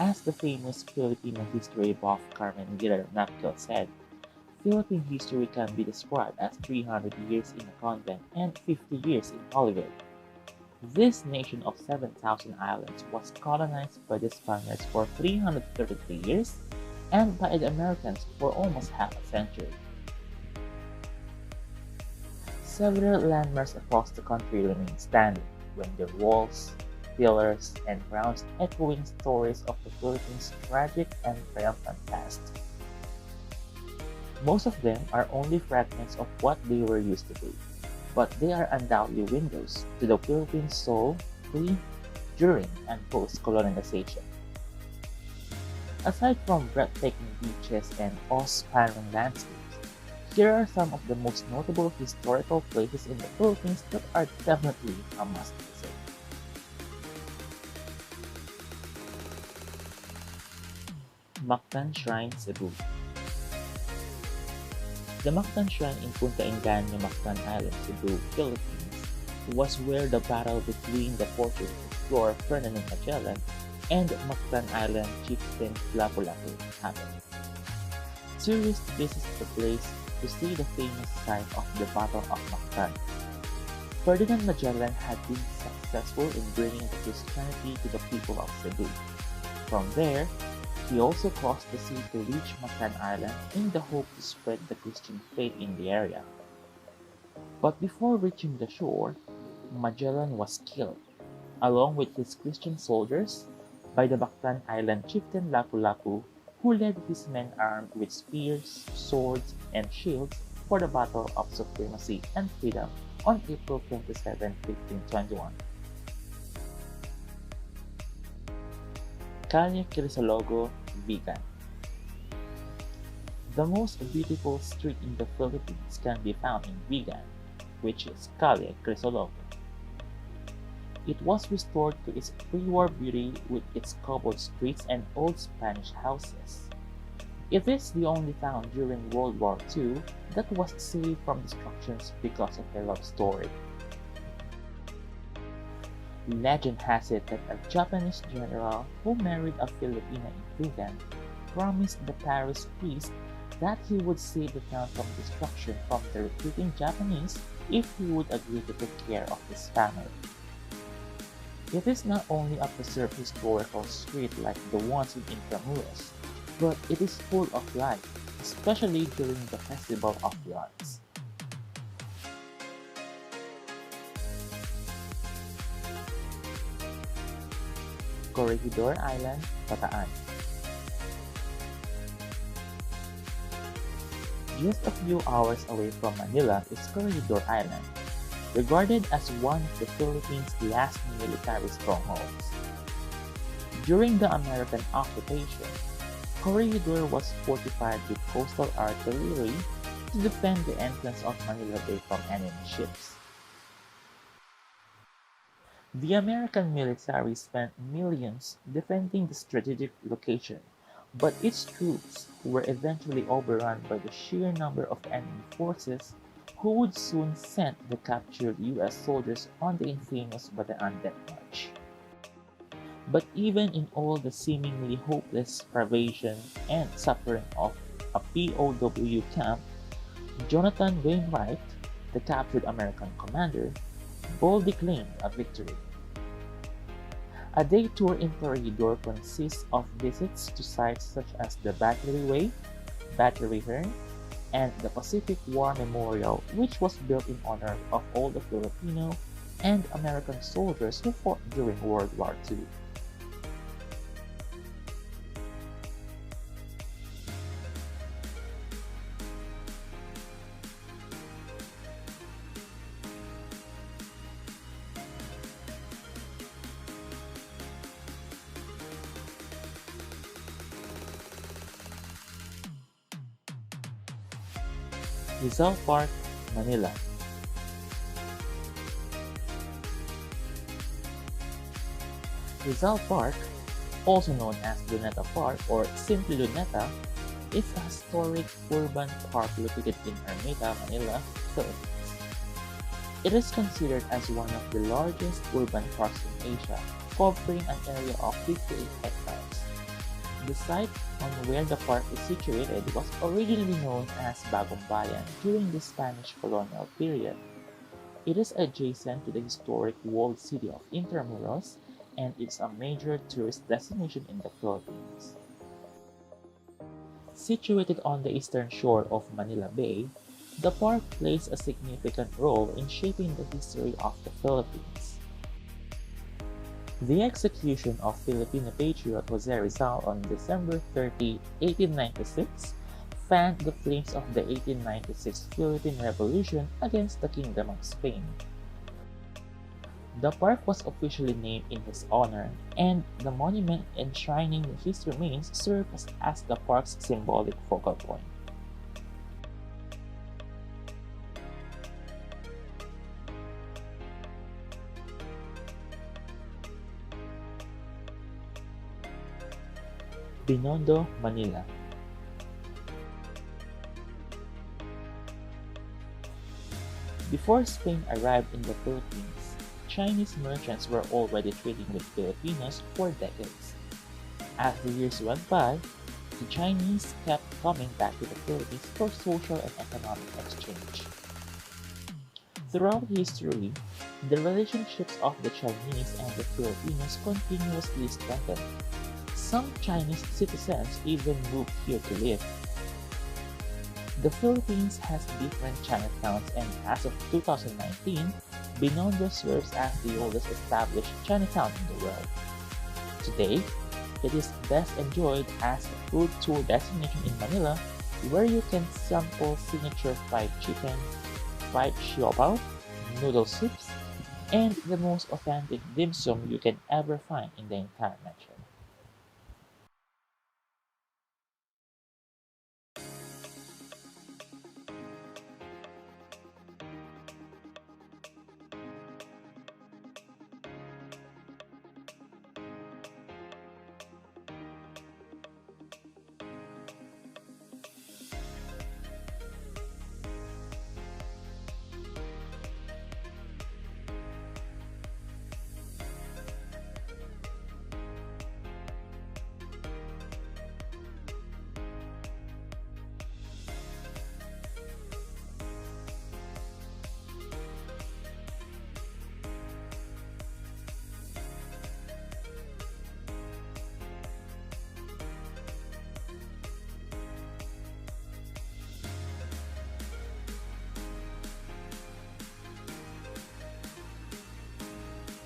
As the famous Filipino history buff Carmen Guerrero Nakpil said, Philippine history can be described as 300 years in a convent and 50 years in Hollywood. This nation of 7,000 islands was colonized by the Spaniards for 333 years and by the Americans for almost half a century. Several landmarks across the country remain standing, with their walls, pillars, and grounds echoing stories of the Philippines' tragic and triumphant past. Most of them are only fragments of what they were used to be, but they are undoubtedly windows to the Philippines' soul pre, during, and post-colonization. Aside from breathtaking beaches and awe-inspiring landscapes, here are some of the most notable historical places in the Philippines that are definitely a must-visit. Mactan Shrine, Cebu. The Mactan Shrine in Punta Engaño, Mactan Island, Cebu, Philippines, was where the battle between the Portuguese explorer Ferdinand Magellan and Mactan Island chieftain Lapu-Lapu happened. Tourists visit the place to see the famous site of the Battle of Mactan. Ferdinand Magellan had been successful in bringing the Christianity to the people of Cebu. From there, he also crossed the sea to reach Mactan Island in the hope to spread the Christian faith in the area. But before reaching the shore, Magellan was killed, along with his Christian soldiers, by the Mactan Island chieftain Lapu-Lapu, who led his men armed with spears, swords, and shields for the Battle of Supremacy and Freedom on April 27, 1521. Calle Crisologo, Vigan. The most beautiful street in the Philippines can be found in Vigan, which is Calle Crisologo. It was restored to its pre-war beauty with its cobbled streets and old Spanish houses. It is the only town during World War II that was saved from destructions because of a love story. Legend has it that a Japanese general who married a Filipina in Vigan promised the Paris priest that he would save the town from destruction from the retreating Japanese if he would agree to take care of his family. It is not only a preserved historical street like the ones in Intramuros, but it is full of life, especially during the Festival of the Arts. Corregidor Island, Bataan. Just a few hours away from Manila is Corregidor Island, regarded as one of the Philippines' last military strongholds. During the American occupation, Corregidor was fortified with coastal artillery to defend the entrance of Manila Bay from enemy ships. The American military spent millions defending the strategic location, but its troops were eventually overrun by the sheer number of enemy forces who would soon send the captured US soldiers on the infamous Bataan Death March. But even in all the seemingly hopeless privation and suffering of a POW camp, Jonathan Wainwright, the captured American commander, boldly claimed a victory. A day tour in Corregidor consists of visits to sites such as the Battery Way, Battery Hearn, and the Pacific War Memorial, which was built in honor of all the Filipino and American soldiers who fought during World War II. Rizal Park, Manila. Rizal Park, also known as Luneta Park or simply Luneta, is a historic urban park located in Ermita, Manila, Philippines. It is considered as one of the largest urban parks in Asia, covering an area of 58 hectares. The site on where the park is situated was originally known as Bagong Bayan during the Spanish colonial period. It is adjacent to the historic walled city of Intramuros and it's a major tourist destination in the Philippines. Situated on the eastern shore of Manila Bay, the park plays a significant role in shaping the history of the Philippines. The execution of Filipino patriot Jose Rizal on December 30, 1896 fanned the flames of the 1896 Philippine Revolution against the Kingdom of Spain. The park was officially named in his honor, and the monument enshrining his remains serves as the park's symbolic focal point. Binondo, Manila. Before Spain arrived in the Philippines, Chinese merchants were already trading with Filipinos for decades. As the years went by, the Chinese kept coming back to the Philippines for social and economic exchange. Throughout history, the relationships of the Chinese and the Filipinos continuously strengthened. Some Chinese citizens even moved here to live. The Philippines has different Chinatowns and as of 2019, Binondo serves as the oldest established Chinatown in the world. Today, it is best enjoyed as a food tour destination in Manila where you can sample signature fried chicken, fried siopaw, noodle soups, and the most authentic dim sum you can ever find in the entire metro.